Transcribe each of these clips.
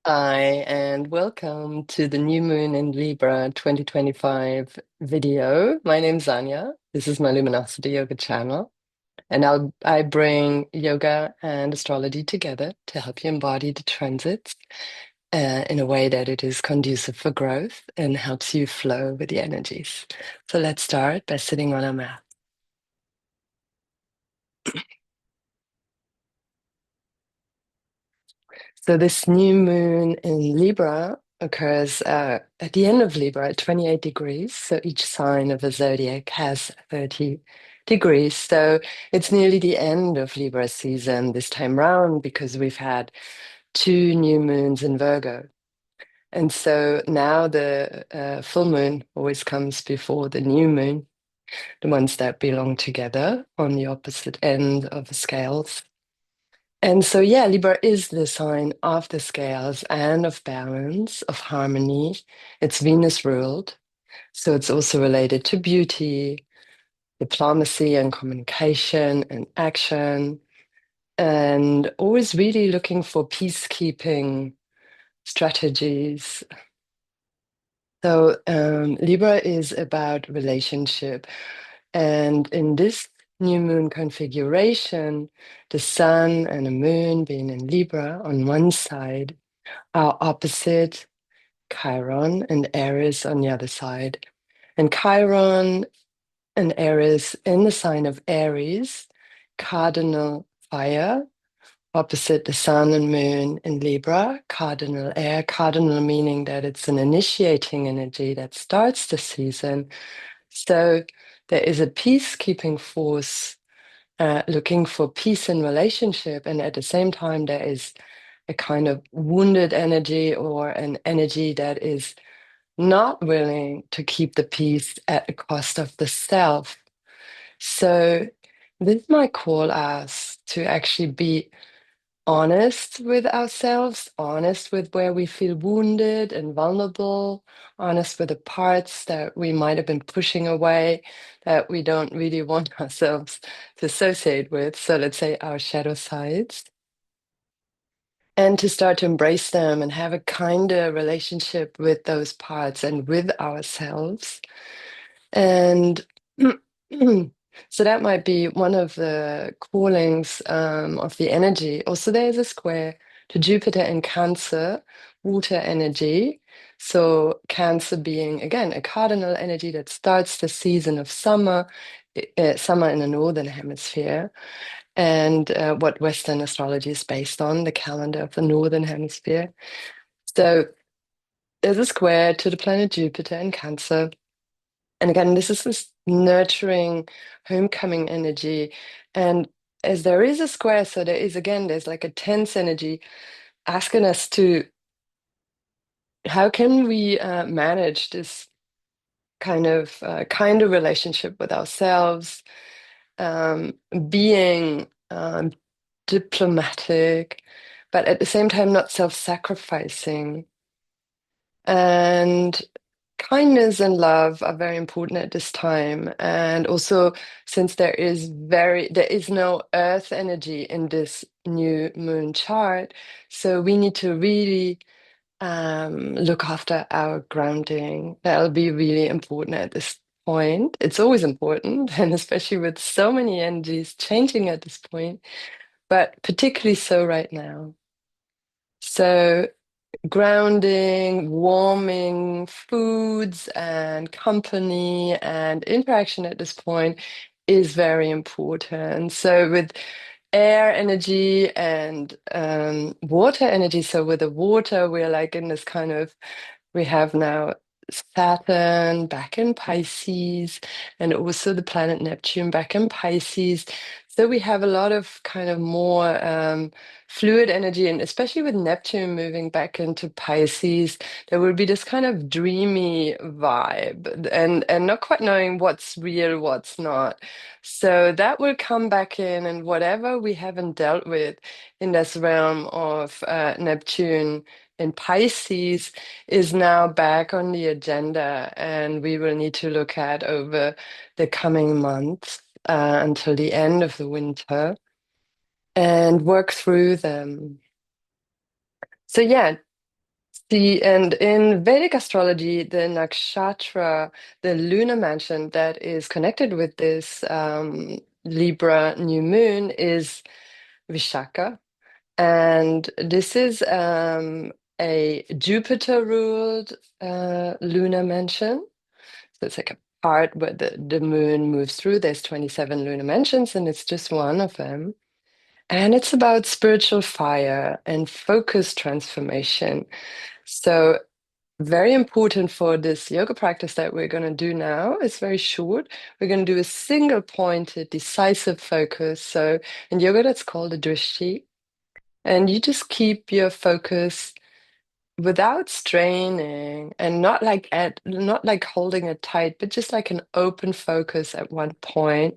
Hi, and welcome to the New Moon in Libra 2025 video. My name's Anya. This is my Luminosity Yoga channel, and I bring yoga and astrology together to help you embody the transits in a way that it is conducive for growth and helps you flow with the energies. So let's start by sitting on a mat. So this new moon in Libra occurs at the end of Libra at 28 degrees. So each sign of the zodiac has 30 degrees. So it's nearly the end of Libra season this time round because we've had two new moons in Virgo. And so now the full moon always comes before the new moon, the ones that belong together on the opposite end of the scales. And so, yeah, Libra is the sign of the scales and of balance, of harmony. It's Venus ruled. So it's also related to beauty, diplomacy, and communication and action, and always really looking for peacekeeping strategies. So, Libra is about relationship. And in this new moon configuration, the sun and the moon being in Libra on one side are opposite Chiron and Eris on the other side. And Chiron and Eris in the sign of Aries, cardinal fire, opposite the sun and moon in Libra, cardinal air, cardinal meaning that it's an initiating energy that starts the season. So there is a peacekeeping force looking for peace in relationship. And at the same time, there is a kind of wounded energy or an energy that is not willing to keep the peace at the cost of the self. So this might call us to actually be honest with ourselves, honest with where we feel wounded and vulnerable, honest with the parts that we might have been pushing away that we don't really want ourselves to associate with. So let's say our shadow sides. And to start to embrace them and have a kinder relationship with those parts and with ourselves. And so that might be one of the callings of the energy. Also, there's a square to Jupiter in Cancer, water energy. So, Cancer being, again, a cardinal energy that starts the season of summer, summer in the northern hemisphere, and what Western astrology is based on, the calendar of the northern hemisphere. So, there's a square to the planet Jupiter in Cancer. And again, this is this nurturing, homecoming energy. And as there is a square, so there is, again, there's like a tense energy asking us to, how can we manage this kind of relationship with ourselves, being diplomatic, but at the same time not self-sacrificing. And kindness and love are very important at this time. And also, since there is no earth energy in this new moon chart, so we need to really look after our grounding. That'll be really important at this point. It's always important, and especially with so many energies changing at this point, but particularly so right now. So grounding, warming foods and company and interaction at this point is very important. So with air energy and water energy, so with the water, we're like in this kind of, we have now Saturn back in Pisces and also the planet Neptune back in Pisces. So we have a lot of kind of more fluid energy, and especially with Neptune moving back into Pisces, there will be this kind of dreamy vibe and not quite knowing what's real, what's not. So that will come back in, and whatever we haven't dealt with in this realm of Neptune in Pisces is now back on the agenda, and we will need to look at over the coming months until the end of the winter and work through them. So, yeah, See, and in Vedic astrology, the nakshatra, the lunar mansion that is connected with this Libra new moon is Vishaka. And this is a Jupiter ruled lunar mansion. So it's like a part where the moon moves through. There's 27 lunar mansions, and it's just one of them. And it's about spiritual fire and focus transformation. So very important for this yoga practice that we're going to do now. It's very short. We're going to do a single pointed, decisive focus. So in yoga, that's called a drishti. And you just keep your focus without straining and not like holding it tight, but just like an open focus at one point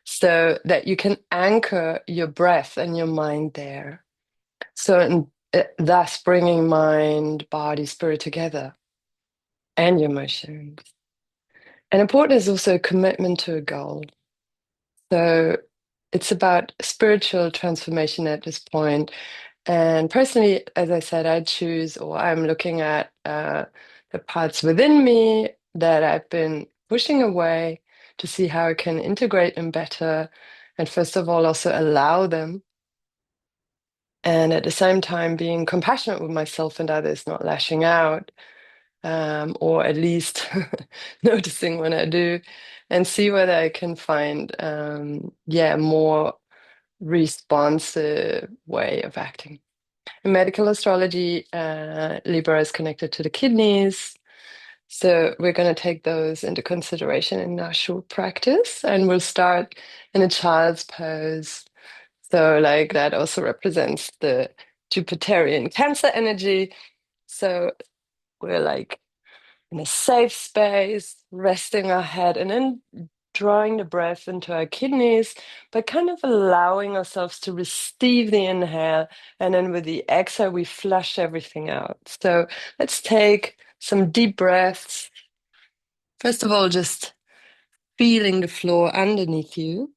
so that you can anchor your breath and your mind there. So thus bringing mind, body, spirit together and your emotions. And important is also a commitment to a goal. So it's about spiritual transformation at this point. And personally, as I said, I choose or I'm looking at the parts within me that I've been pushing away to see how I can integrate them better. And first of all, also allow them. And at the same time, being compassionate with myself and others, not lashing out, or at least noticing when I do, and see whether I can find, yeah, a more responsive way of acting. In medical astrology, Libra is connected to the kidneys. So we're going to take those into consideration in our short practice, and we'll start in a child's pose. So, like that also represents the Jupiterian Cancer energy. So we're like in a safe space, resting our head, and then drawing the breath into our kidneys, but kind of allowing ourselves to receive the inhale. And then with the exhale, we flush everything out. So let's take some deep breaths. First of all, just feeling the floor underneath you.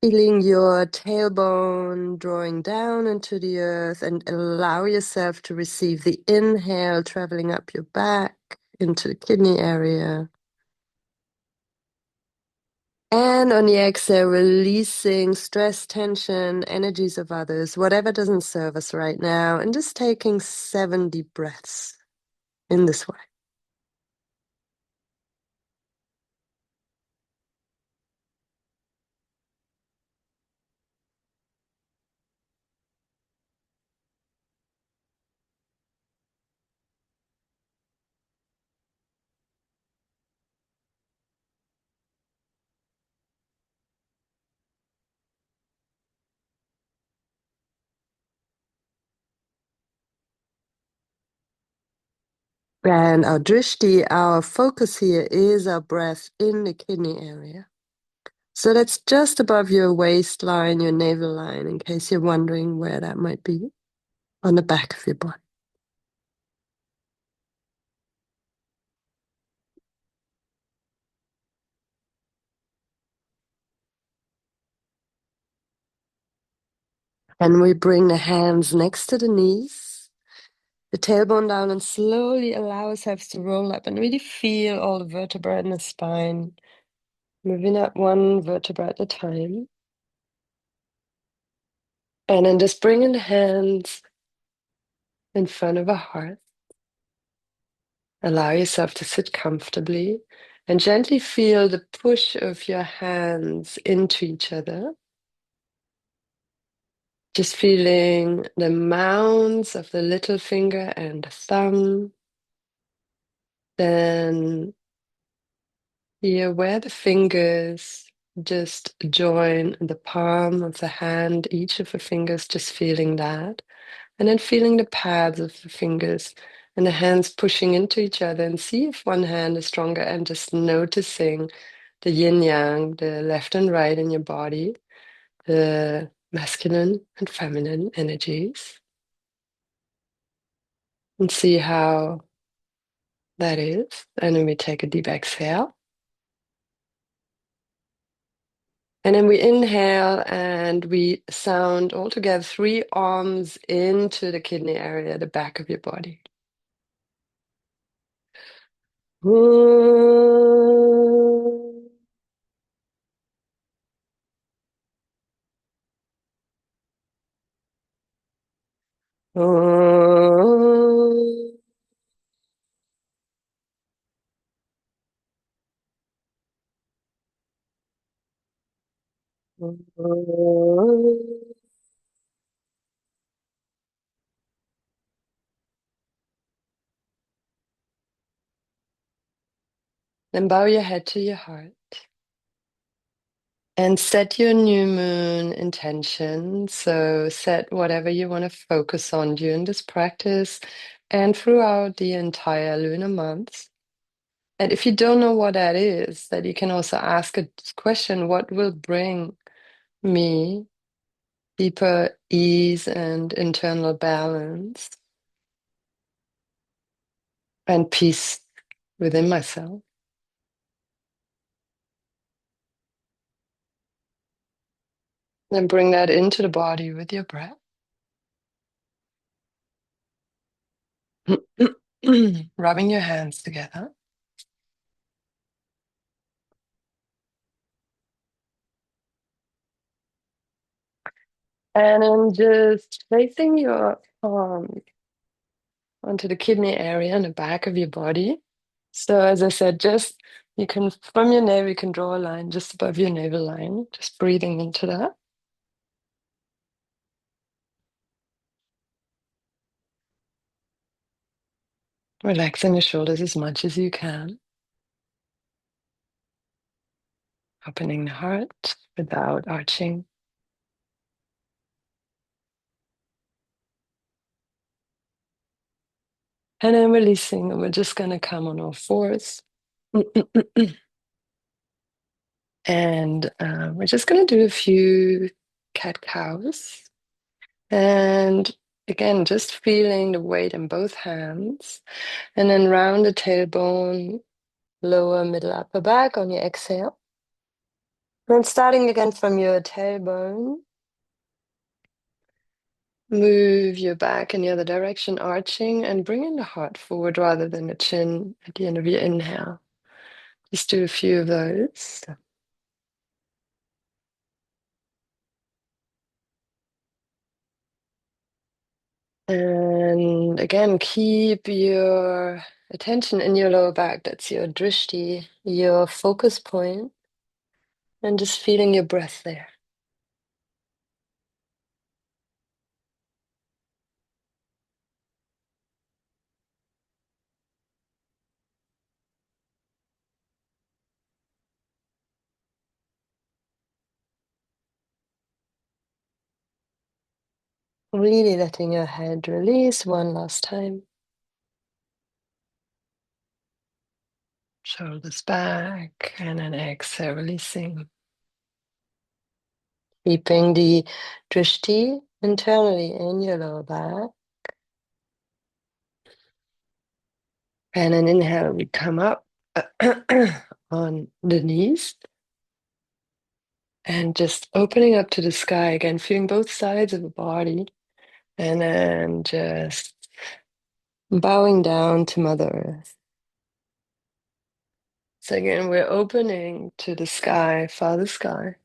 Feeling your tailbone drawing down into the earth and allow yourself to receive the inhale traveling up your back into the kidney area. And on the exhale, releasing stress, tension, energies of others, whatever doesn't serve us right now, and just taking 7 deep breaths in this way. And our drishti, our focus here is our breath in the kidney area. So that's just above your waistline, your navel line, in case you're wondering where that might be, on the back of your body. And we bring the hands next to the knees, the tailbone down, and slowly allow ourselves to roll up and really feel all the vertebrae in the spine, moving up one vertebra at a time. And then just bringing the hands in front of our heart. Allow yourself to sit comfortably and gently feel the push of your hands into each other. Just feeling the mounds of the little finger and the thumb. Then here where the fingers just join the palm of the hand, each of the fingers, just feeling that. And then feeling the pads of the fingers and the hands pushing into each other, and see if one hand is stronger, and just noticing the yin yang, the left and right in your body, the masculine and feminine energies, and see how that is. And then we take a deep exhale. And then we inhale and we sound all together 3 arms into the kidney area, the back of your body. Then bow your head to your heart and set your new moon intention. So set whatever you want to focus on during this practice and throughout the entire lunar month. And if you don't know what that is, that you can also ask a question, what will bring me deeper ease and internal balance and peace within myself? Then bring that into the body with your breath. Rubbing your hands together. And then just placing your palm onto the kidney area in the back of your body. So as I said, just you can, from your navel, you can draw a line just above your navel line, just breathing into that. Relaxing your shoulders as much as you can. Opening the heart without arching. And then releasing, and we're just going to come on all fours. And we're just going to do a few cat cows. And again, just feeling the weight in both hands. And then round the tailbone, lower, middle, upper back on your exhale. Then starting again from your tailbone, move your back in the other direction, arching, and bringing the heart forward rather than the chin at the end of your inhale. Just do a few of those. And again, keep your attention in your lower back. That's your drishti, your focus point, and just feeling your breath there. Really letting your head release one last time. Shoulders back, and then exhale, releasing. Keeping the drishti internally in your lower back. And then inhale, we come up on the knees. And just opening up to the sky again, feeling both sides of the body. And then just bowing down to Mother Earth. So again, we're opening to the sky, Father Sky.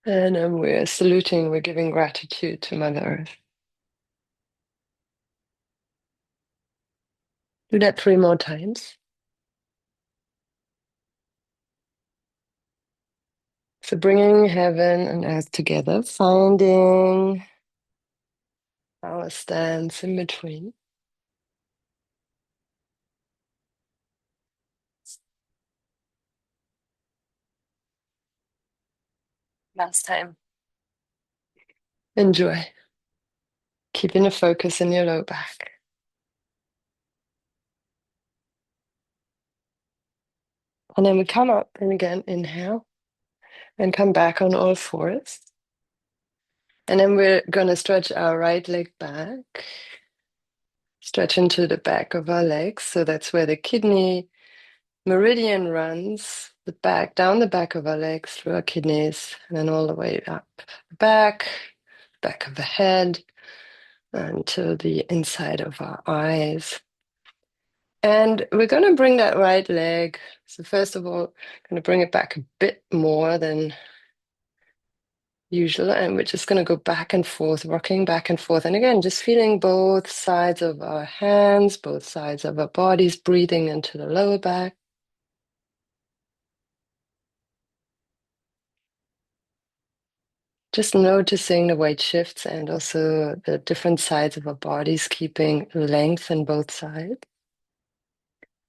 And then we're saluting, we're giving gratitude to Mother Earth. Do that 3 more times. So bringing heaven and earth together, finding our stance in between. Last time. Enjoy. Keeping the focus in your low back. And then we come up and again, inhale and come back on all fours. And then we're going to stretch our right leg back, stretch into the back of our legs. So that's where the kidney meridian runs the back, down the back of our legs, through our kidneys, and then all the way up the back of the head, until the inside of our eyes. And we're going to bring that right leg. So first of all, going to bring it back a bit more than usual. And we're just going to go back and forth, rocking back and forth. And again, just feeling both sides of our hands, both sides of our bodies, breathing into the lower back. Just noticing the weight shifts and also the different sides of our bodies, keeping length in both sides.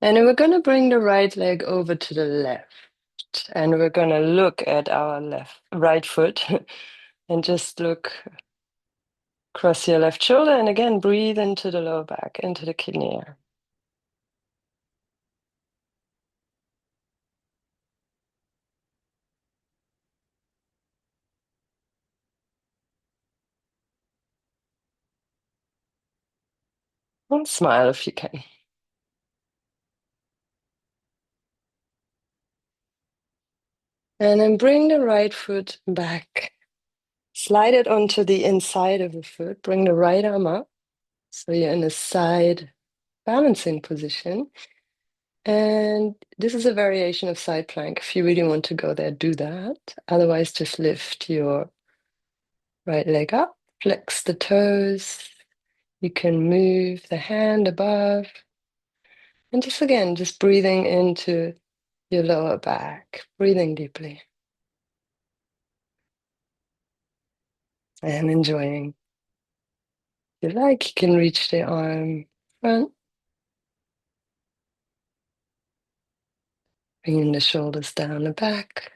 And then we're going to bring the right leg over to the left. And we're going to look at our right foot and just look across your left shoulder. And again, breathe into the lower back, into the kidney area. And smile if you can. And then bring the right foot back. Slide it onto the inside of the foot. Bring the right arm up. So you're in a side balancing position. And this is a variation of side plank. If you really want to go there, do that. Otherwise, just lift your right leg up, flex the toes. You can move the hand above. And just again, just breathing into your lower back, breathing deeply. And enjoying. If you like, you can reach the arm front. Bringing the shoulders down the back.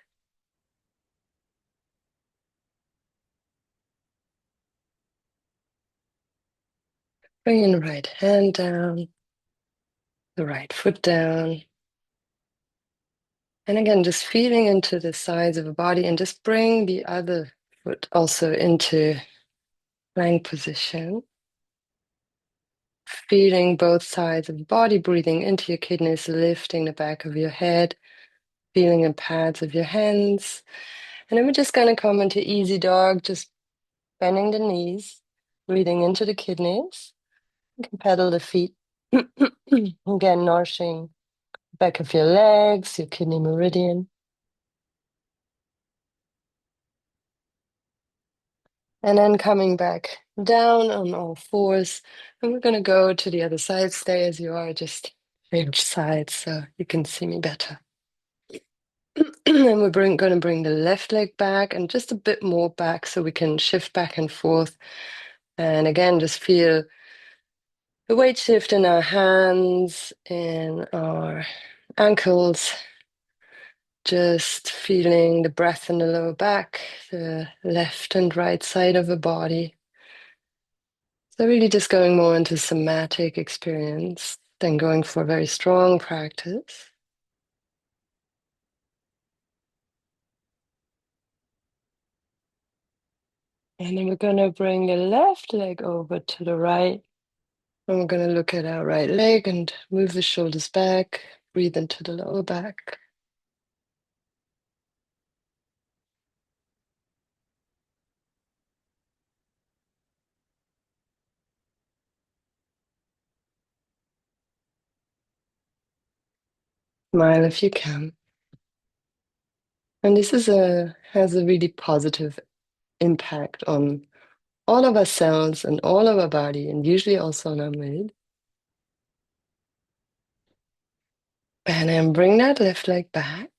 Bringing the right hand down, the right foot down. And again, just feeling into the sides of the body and just bring the other foot also into plank position. Feeling both sides of the body, breathing into your kidneys, lifting the back of your head, feeling the pads of your hands. And then we're just going to come into easy dog, just bending the knees, breathing into the kidneys. You can pedal the feet. Again, nourishing the back of your legs, your kidney meridian. And then coming back down on all fours. And we're going to go to the other side. Stay as you are, just change sides so you can see me better. And we're going to bring the left leg back and just a bit more back so we can shift back and forth. And again, just feel the weight shift in our hands, in our ankles, just feeling the breath in the lower back, the left and right side of the body. So really just going more into somatic experience than going for a very strong practice. And then we're going to bring the left leg over to the right. And we're going to look at our right leg and move the shoulders back, breathe into the lower back. Smile if you can. And this has a really positive impact on all of our cells and all of our body, and usually also on our mood. And then bring that left leg back.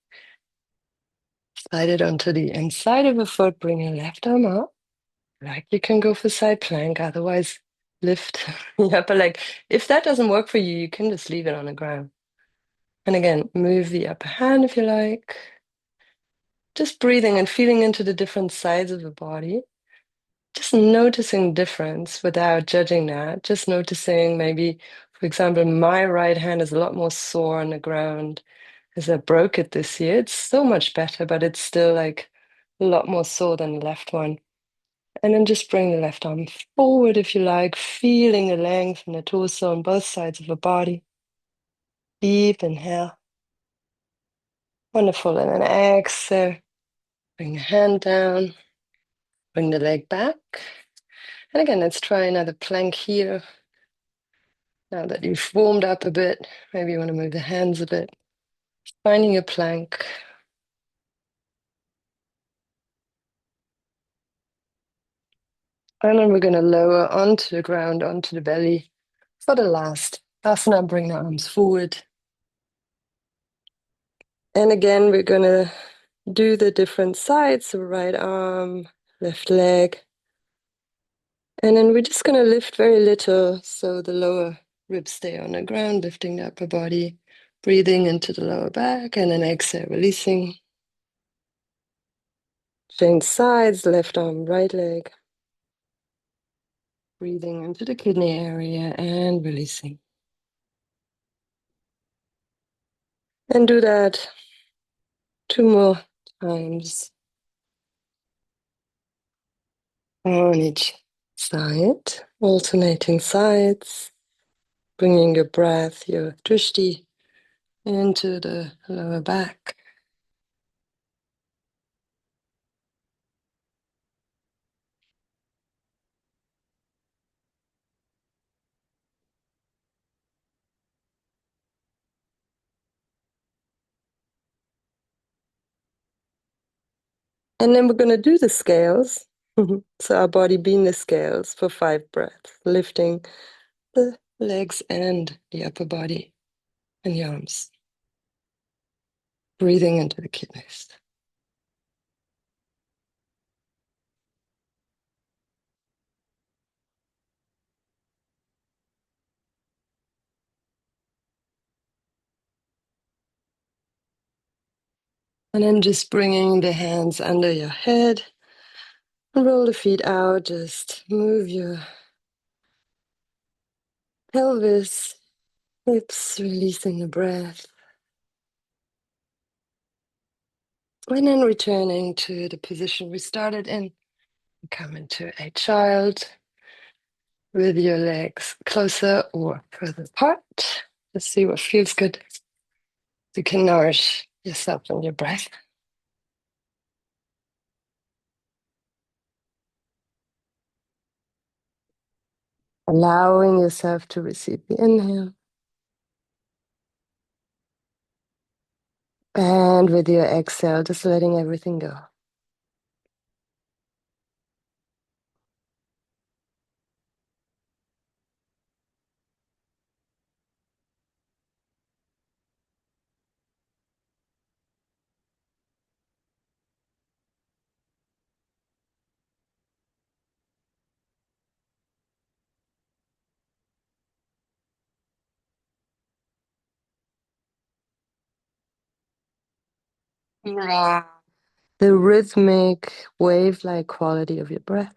Slide it onto the inside of the foot, bring your left arm up. Like you can go for side plank, otherwise lift the upper leg. If that doesn't work for you, you can just leave it on the ground. And again, move the upper hand if you like. Just breathing and feeling into the different sides of the body. Just noticing difference without judging that. Just noticing maybe, for example, my right hand is a lot more sore on the ground as I broke it this year. It's so much better, but it's still like a lot more sore than the left one. And then just bring the left arm forward if you like, feeling the length in the torso on both sides of the body. Deep inhale. Wonderful. And then exhale. Bring the hand down. Bring the leg back. And again, let's try another plank here. Now that you've warmed up a bit, maybe you want to move the hands a bit. Finding a plank. And then we're going to lower onto the ground, onto the belly for the last asana. Bring the arms forward. And again, we're going to do the different sides. So right arm, left leg. And then we're just going to lift very little so the lower ribs stay on the ground, lifting the upper body, breathing into the lower back, and then exhale, releasing. Change sides, left arm, right leg. Breathing into the kidney area and releasing. And do that 2 more times on each side, alternating sides, bringing your breath, your drishti, into the lower back. And then we're going to do the scales. So our body being the scales for 5 breaths, lifting the legs and the upper body and the arms. Breathing into the kidneys. And then just bringing the hands under your head. Roll the feet out. Just move your pelvis, hips, releasing the breath. And then returning to the position we started in. Come into a child with your legs closer or further apart. Just see what feels good. You can nourish yourself and your breath. Allowing yourself to receive the inhale. And with your exhale, just letting everything go. Yeah. The rhythmic, wave-like quality of your breath.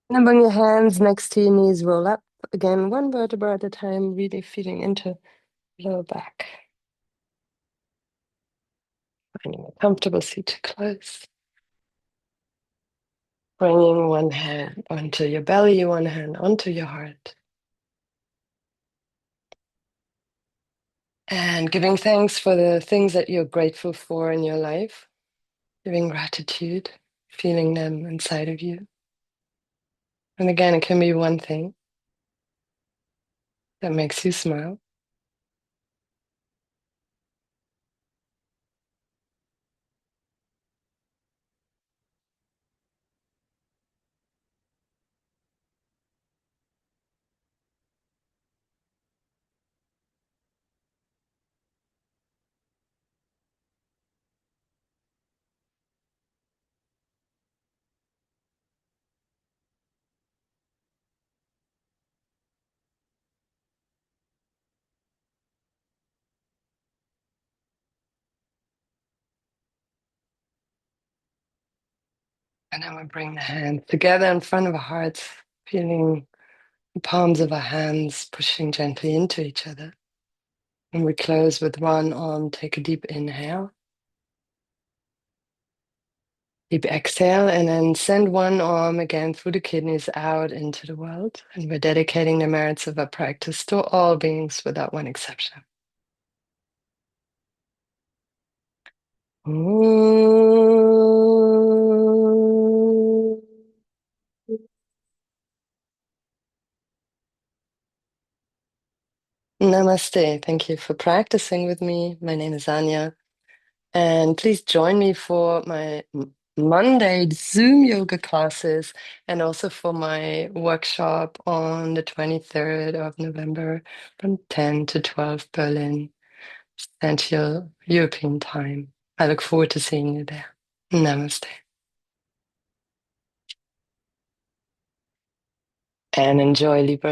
And then bring your hands next to your knees, roll up. Again, 1 vertebra at a time, really feeling into lower back. Finding a comfortable seat to close. Bringing 1 hand onto your belly, 1 hand onto your heart. And giving thanks for the things that you're grateful for in your life. Giving gratitude, feeling them inside of you. And again, it can be one thing that makes you smile. And then we bring the hands together in front of our hearts, feeling the palms of our hands pushing gently into each other. And we close with 1 arm. Take a deep inhale. Deep exhale and then send one arm again through the kidneys out into the world. And we're dedicating the merits of our practice to all beings without one exception. Namaste. Thank you for practicing with me. My name is Anya. And please join me for my Monday Zoom yoga classes and also for my workshop on the 23rd of November from 10 to 12 Berlin Central European time. I look forward to seeing you there. Namaste. And enjoy Libra